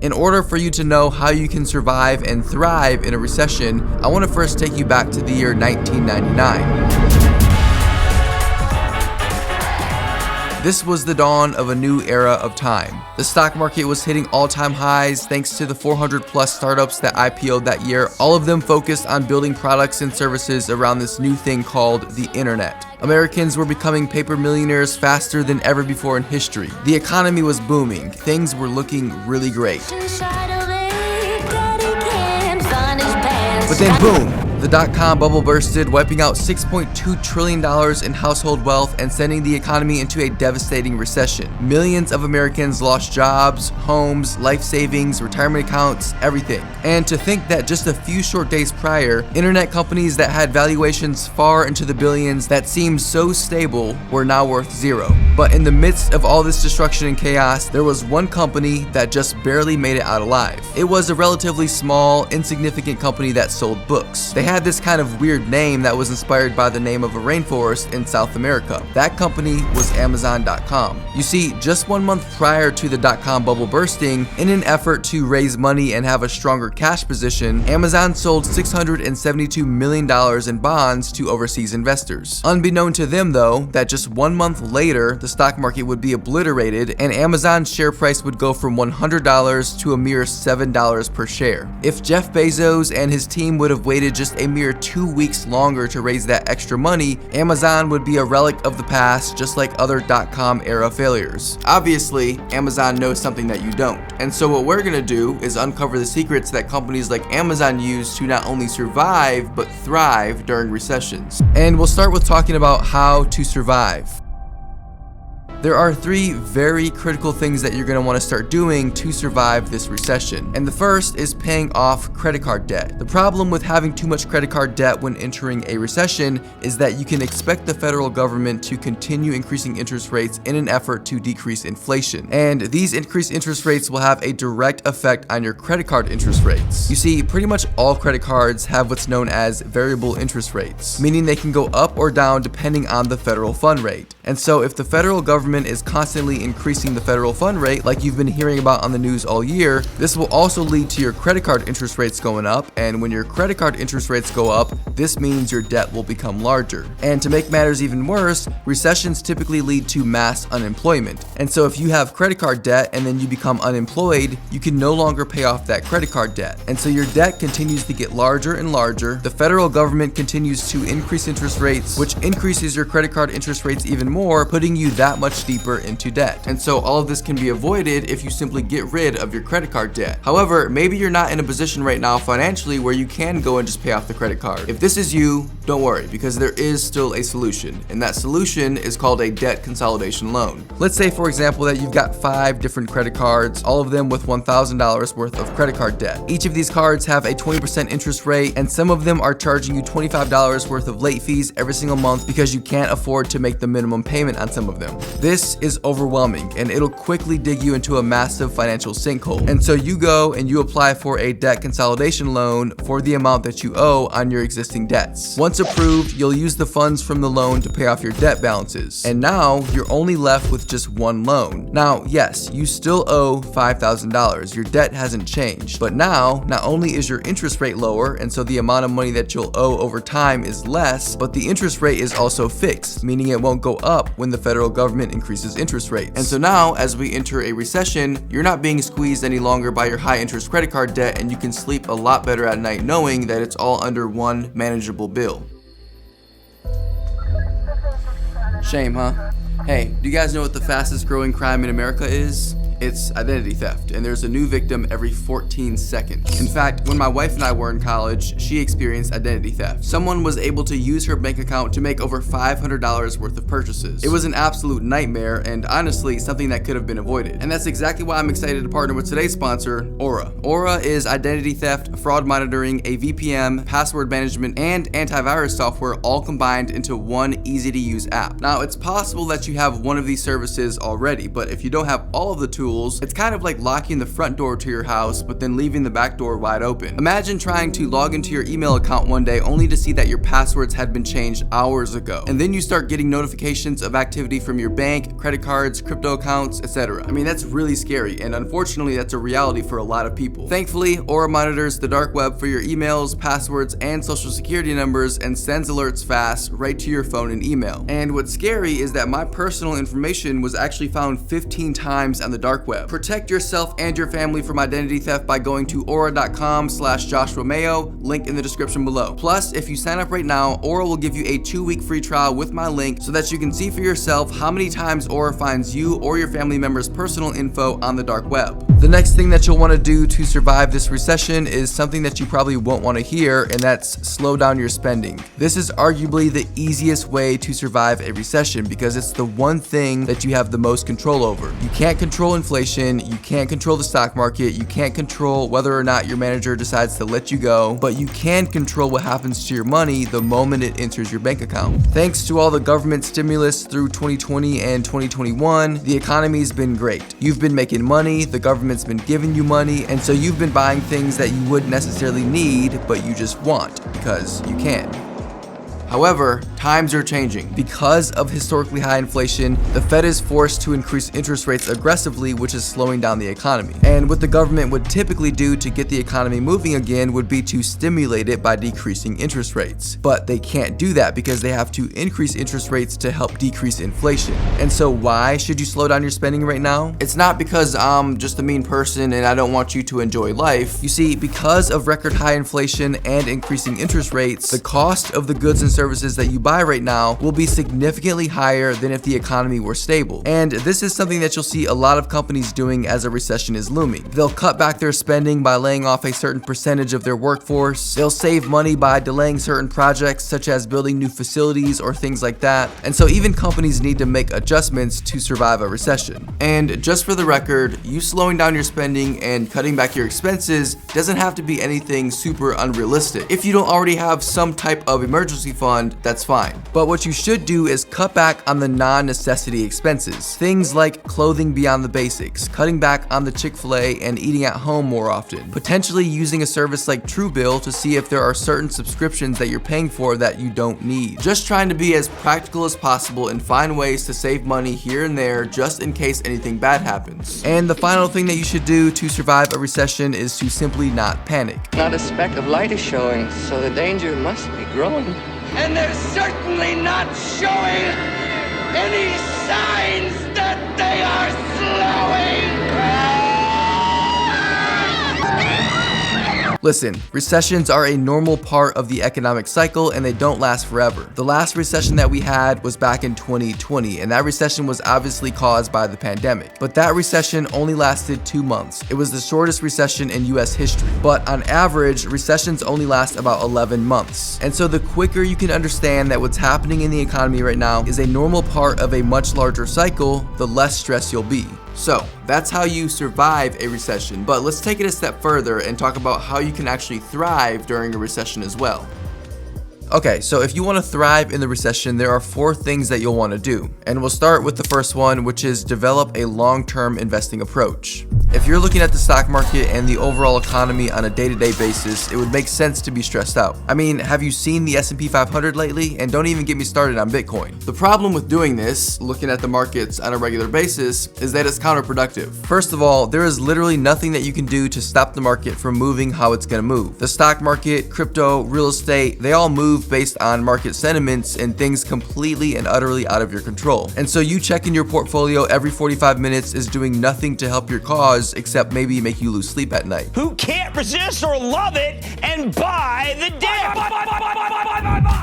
In order for you to know how you can survive and thrive in a recession, I want to first take you back to the year 1999. This was the dawn of a new era of time. The stock market was hitting all-time highs thanks to the 400 plus startups that IPO'd that year, all of them focused on building products and services around this new thing called the internet. Americans were becoming paper millionaires faster than ever before in history. The economy was booming. Things were looking really great. But then boom! The dot-com bubble bursted, wiping out $6.2 trillion in household wealth and sending the economy into a devastating recession. Millions of Americans lost jobs, homes, life savings, retirement accounts, everything. And to think that just a few short days prior, internet companies that had valuations far into the billions that seemed so stable were now worth zero. But in the midst of all this destruction and chaos, there was one company that just barely made it out alive. It was a relatively small, insignificant company that sold books. They had this kind of weird name that was inspired by the name of a rainforest in South America. That company was Amazon.com. You see, just 1 month prior to the dot-com bubble bursting, in an effort to raise money and have a stronger cash position, Amazon sold $672 million in bonds to overseas investors. Unbeknown to them though, that just 1 month later, the stock market would be obliterated and Amazon's share price would go from $100 to a mere $7 per share. If Jeff Bezos and his team would have waited just a mere 2 weeks longer to raise that extra money, Amazon would be a relic of the past, just like other dot-com era failures. Obviously, Amazon knows something that you don't. And so what we're gonna do is uncover the secrets that companies like Amazon use to not only survive, but thrive during recessions. And we'll start with talking about how to survive. There are 3 very critical things that you're going to want to start doing to survive this recession. And the first is paying off credit card debt. The problem with having too much credit card debt when entering a recession is that you can expect the federal government to continue increasing interest rates in an effort to decrease inflation. And these increased interest rates will have a direct effect on your credit card interest rates. You see, pretty much all credit cards have what's known as variable interest rates, meaning they can go up or down depending on the federal fund rate. And so if the federal government is constantly increasing the federal fund rate, like you've been hearing about on the news all year, this will also lead to your credit card interest rates going up. And when your credit card interest rates go up, this means your debt will become larger. And to make matters even worse, recessions typically lead to mass unemployment. And so if you have credit card debt and then you become unemployed, you can no longer pay off that credit card debt. And so your debt continues to get larger and larger. The federal government continues to increase interest rates, which increases your credit card interest rates even more, putting you that much deeper into debt. And so all of this can be avoided if you simply get rid of your credit card debt. However, maybe you're not in a position right now financially where you can go and just pay off the credit card. If this is you, don't worry, because there is still a solution, and that solution is called a debt consolidation loan. Let's say, for example, that you've got 5 different credit cards, all of them with $1,000 worth of credit card debt. Each of these cards have a 20% interest rate, and some of them are charging you $25 worth of late fees every single month because you can't afford to make the minimum payment on some of them. This is overwhelming, and it'll quickly dig you into a massive financial sinkhole. And so you go and you apply for a debt consolidation loan for the amount that you owe on your existing debts. Once approved, you'll use the funds from the loan to pay off your debt balances. And now you're only left with just one loan. Now, yes, you still owe $5,000. Your debt hasn't changed. But now, not only is your interest rate lower, and so the amount of money that you'll owe over time is less, but the interest rate is also fixed, meaning it won't go up when the federal government increases interest rates. And so now, as we enter a recession, you're not being squeezed any longer by your high interest credit card debt, and you can sleep a lot better at night knowing that it's all under one manageable bill. Shame, huh? Hey, do you guys know what the fastest growing crime in America is? It's identity theft, and there's a new victim every 14 seconds. In fact, when my wife and I were in college, she experienced identity theft. Someone was able to use her bank account to make over $500 worth of purchases. It was an absolute nightmare, and honestly, something that could have been avoided. And that's exactly why I'm excited to partner with today's sponsor, Aura. Aura is identity theft, fraud monitoring, a VPN, password management, and antivirus software all combined into one easy-to-use app. Now, it's possible that you have one of these services already, but if you don't have all of the tools tools, it's kind of like locking the front door to your house, but then leaving the back door wide open. Imagine trying to log into your email account one day only to see that your passwords had been changed hours ago. And then you start getting notifications of activity from your bank, credit cards, crypto accounts, etc. I mean, that's really scary, and unfortunately, that's a reality for a lot of people. Thankfully, Aura monitors the dark web for your emails, passwords, and social security numbers and sends alerts fast right to your phone and email. And what's scary is that my personal information was actually found 15 times on the dark web. Protect yourself and your family from identity theft by going to aura.com/Joshua Mayo, link in the description below. Plus, if you sign up right now, Aura will give you a 2-week free trial with my link so that you can see for yourself how many times Aura finds you or your family members' personal info on the dark web. The next thing that you'll want to do to survive this recession is something that you probably won't want to hear, and that's slow down your spending. This is arguably the easiest way to survive a recession because it's the one thing that you have the most control over. You can't control inflation, you can't control the stock market, you can't control whether or not your manager decides to let you go, but you can control what happens to your money the moment it enters your bank account. Thanks to all the government stimulus through 2020 and 2021, the economy's been great. You've been making money, the government's been giving you money, and so you've been buying things that you wouldn't necessarily need, but you just want because you can. However, times are changing. Because of historically high inflation, the Fed is forced to increase interest rates aggressively, which is slowing down the economy. And what the government would typically do to get the economy moving again would be to stimulate it by decreasing interest rates. But they can't do that because they have to increase interest rates to help decrease inflation. And so why should you slow down your spending right now? It's not because I'm just a mean person and I don't want you to enjoy life. You see, because of record high inflation and increasing interest rates, the cost of the goods and services that you buy right now will be significantly higher than if the economy were stable. And this is something that you'll see a lot of companies doing as a recession is looming. They'll cut back their spending by laying off a certain percentage of their workforce. They'll save money by delaying certain projects such as building new facilities or things like that. And so even companies need to make adjustments to survive a recession. And just for the record, you slowing down your spending and cutting back your expenses doesn't have to be anything super unrealistic. If you don't already have some type of emergency fund, that's fine. But what you should do is cut back on the non-necessity expenses. Things like clothing beyond the basics, cutting back on the Chick-fil-A and eating at home more often, potentially using a service like Truebill to see if there are certain subscriptions that you're paying for that you don't need. Just trying to be as practical as possible and find ways to save money here and there just in case anything bad happens. And the final thing that you should do to survive a recession is to simply not panic. Not a speck of light is showing, so the danger must be growing. And they're certainly not showing any signs that they are slowing. Listen, recessions are a normal part of the economic cycle and they don't last forever. The last recession that we had was back in 2020, and that recession was obviously caused by the pandemic. But that recession only lasted 2 months. It was the shortest recession in US history. But on average, recessions only last about 11 months. And so the quicker you can understand that what's happening in the economy right now is a normal part of a much larger cycle, the less stressed you'll be. So that's how you survive a recession, but let's take it a step further and talk about how you can actually thrive during a recession as well. Okay, so if you want to thrive in the recession, there are 4 things that you'll want to do. And we'll start with the first one, which is develop a long-term investing approach. If you're looking at the stock market and the overall economy on a day-to-day basis, it would make sense to be stressed out. I mean, have you seen the S&P 500 lately? And don't even get me started on Bitcoin. The problem with doing this, looking at the markets on a regular basis, is that it's counterproductive. First of all, there is literally nothing that you can do to stop the market from moving how it's going to move. The stock market, crypto, real estate, they all move based on market sentiments and things completely and utterly out of your control. And so you checking your portfolio every 45 minutes is doing nothing to help your cause except maybe make you lose sleep at night. Who can't resist or love it and buy the dip?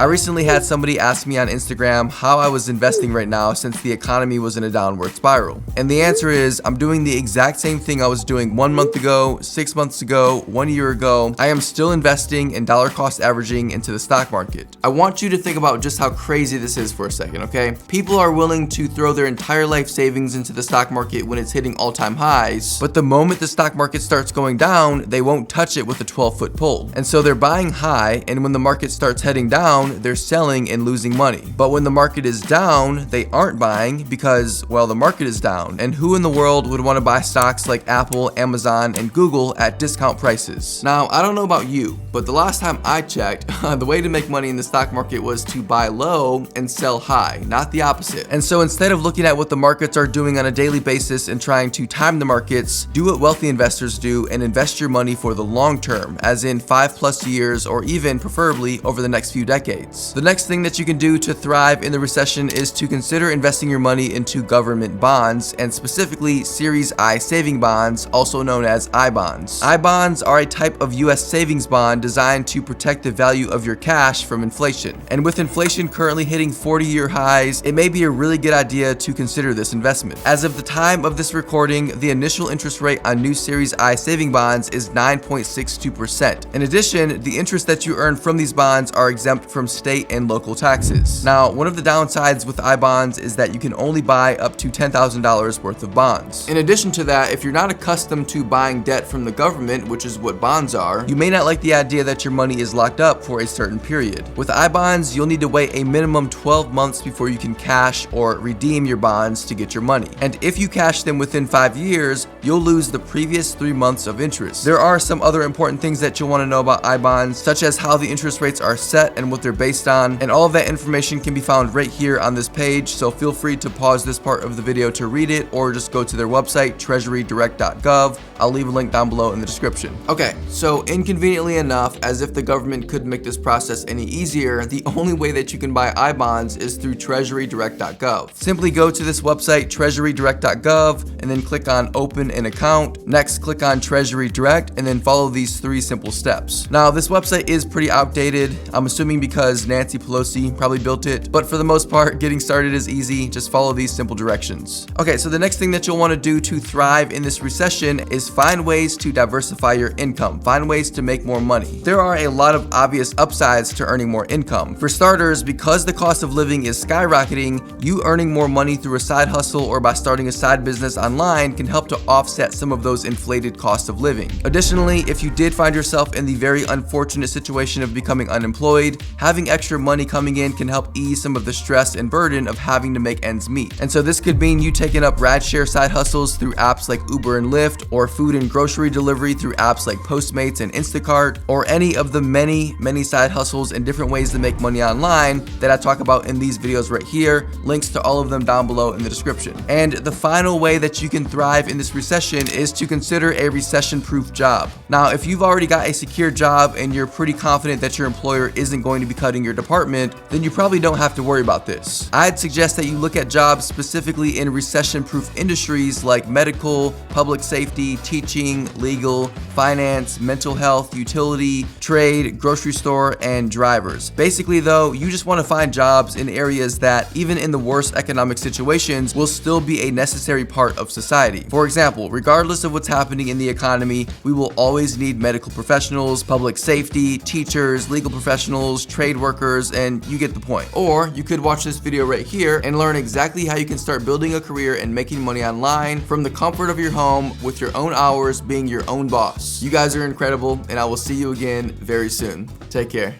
I recently had somebody ask me on Instagram how I was investing right now since the economy was in a downward spiral. And the answer is I'm doing the exact same thing I was doing 1 month ago, 6 months ago, 1 year ago. I am still investing and dollar cost averaging into the stock market. I want you to think about just how crazy this is for a second, okay? People are willing to throw their entire life savings into the stock market when it's hitting all-time highs, But the moment the stock market starts going down, they won't touch it with a 12-foot pole. And so they're buying high, and when the market starts heading down, they're selling and losing money. But when the market is down, they aren't buying because, well, the market is down. And who in the world would want to buy stocks like Apple, Amazon, and Google at discount prices? Now, I don't know about you, but the last time I checked, the way to make money in the stock market was to buy low and sell high, not the opposite. And so instead of looking at what the markets are doing on a daily basis and trying to time the markets, do what wealthy investors do and invest your money for the long term, as in 5+ years or even preferably over the next few decades. The next thing that you can do to thrive in the recession is to consider investing your money into government bonds, and specifically Series I saving bonds, also known as I bonds. I bonds are a type of US savings bond designed to protect the value of your cash from inflation. And with inflation currently hitting 40-year highs, it may be a really good idea to consider this investment. As of the time of this recording, the initial interest rate on new Series I saving bonds is 9.62%. In addition, the interest that you earn from these bonds are exempt from state and local taxes. Now, one of the downsides with I bonds is that you can only buy up to $10,000 worth of bonds. In addition to that, if you're not accustomed to buying debt from the government, which is what bonds are, you may not like the idea that your money is locked up for a certain period. With I bonds, you'll need to wait a minimum 12 months before you can cash or redeem your bonds to get your money. And if you cash them within 5 years, you'll lose the previous 3 months of interest. There are some other important things that you'll want to know about I bonds, such as how the interest rates are set and what they're based on, and all of that information can be found right here on this page, so feel free to pause this part of the video to read it, or just go to their website, treasurydirect.gov. I'll leave a link down below in the description. Okay, so inconveniently enough, as if the government could make this process any easier, the only way that you can buy I bonds is through treasurydirect.gov. Simply go to this website, treasurydirect.gov, and then click on open an account. Next, click on Treasury Direct, and then follow these 3 simple steps. Now, this website is pretty outdated, I'm assuming because Nancy Pelosi probably built it, but for the most part, getting started is easy. Just follow these simple directions. Okay, so the next thing that you'll want to do to thrive in this recession is find ways to diversify your income, find ways to make more money. There are a lot of obvious upsides to earning more income. For starters, because the cost of living is skyrocketing, you earning more money through a side hustle or by starting a side business online can help to offset some of those inflated costs of living. Additionally, if you did find yourself in the very unfortunate situation of becoming unemployed, having extra money coming in can help ease some of the stress and burden of having to make ends meet. And so this could mean you taking up rideshare side hustles through apps like Uber and Lyft, or food and grocery delivery through apps like Postmates and Instacart, or any of the many side hustles and different ways to make money online that I talk about in these videos right here. Links to all of them down below in the description. And the final way that you can thrive in this recession is to consider a recession-proof job. Now, if you've already got a secure job and you're pretty confident that your employer isn't going to be cutting your department, then you probably don't have to worry about this. I'd suggest that you look at jobs specifically in recession-proof industries like medical, public safety, teaching, legal, finance, mental health, utility, trade, grocery store, and drivers. Basically though, you just want to find jobs in areas that, even in the worst economic situations, will still be a necessary part of society. For example, regardless of what's happening in the economy, we will always need medical professionals, public safety, teachers, legal professionals, trade workers, and you get the point. Or you could watch this video right here and learn exactly how you can start building a career and making money online from the comfort of your home with your own hours, being your own boss. You guys are incredible, and I will see you again very soon. Take care.